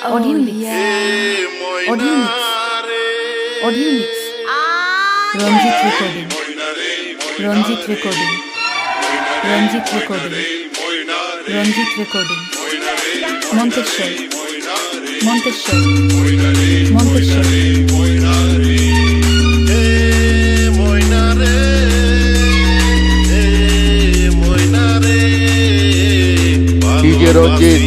Audio mix. Audio mix. Audio mix. Ranjit recording. Ranjit recording. Ranjit recording. Ranjit recording. Monteshwar. Monteshwar. Monteshwar. DJ Ranjit,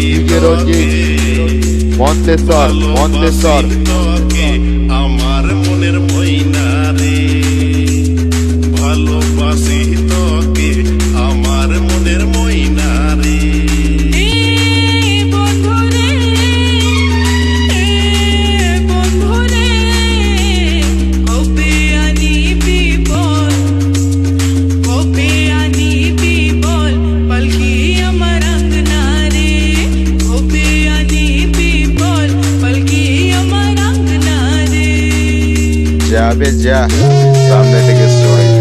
Monteshwar, Monteshwar. আমার মনের ময়না রে, ভালোবাসি তোকে আমার মনের ময়না রে। যাবে যা সামনে থেকে সরে যা।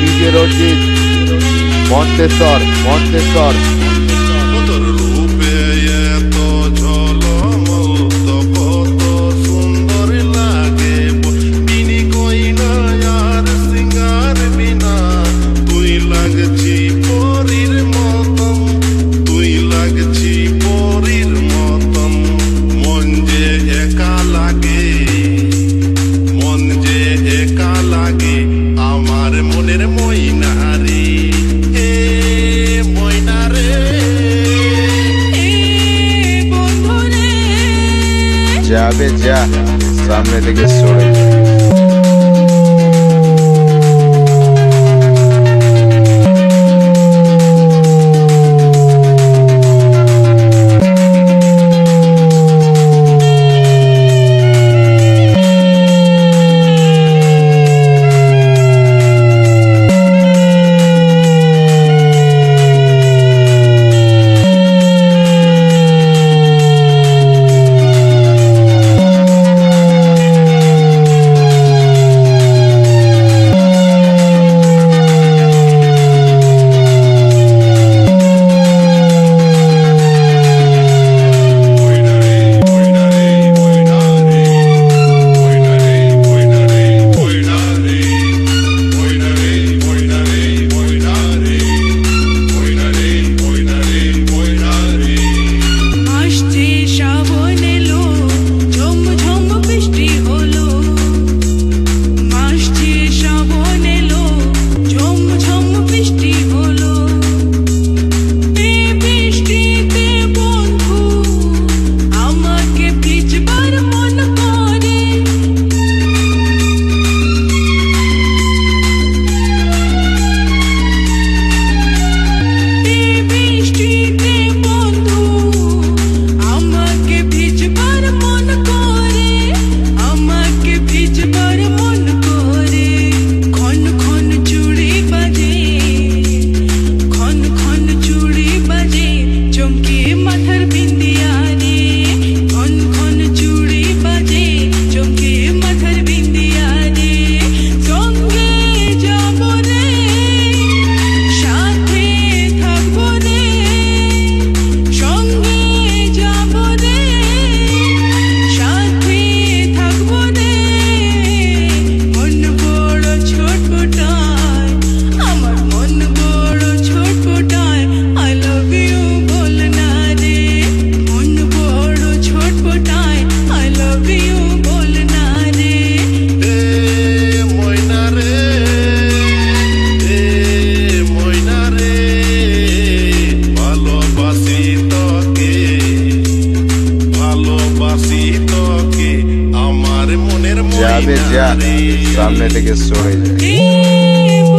DJ Ranjit, Monteshwar, Monteshwar. তোর রূপে এত ঝলমল তো কত সুন্দর লাগে, বিনি কইনা আর সিঙ্গার বিনা তুই লাগছি পরীর মতন, তুই লাগছি পরীর মতন। মন যে একা লাগে, মন যে একা লাগে আমার মনের ময়না রে, হে ময়না রে। যাবে যা সামনে থেকে সরে যা। সামনে থেকে সরে যা।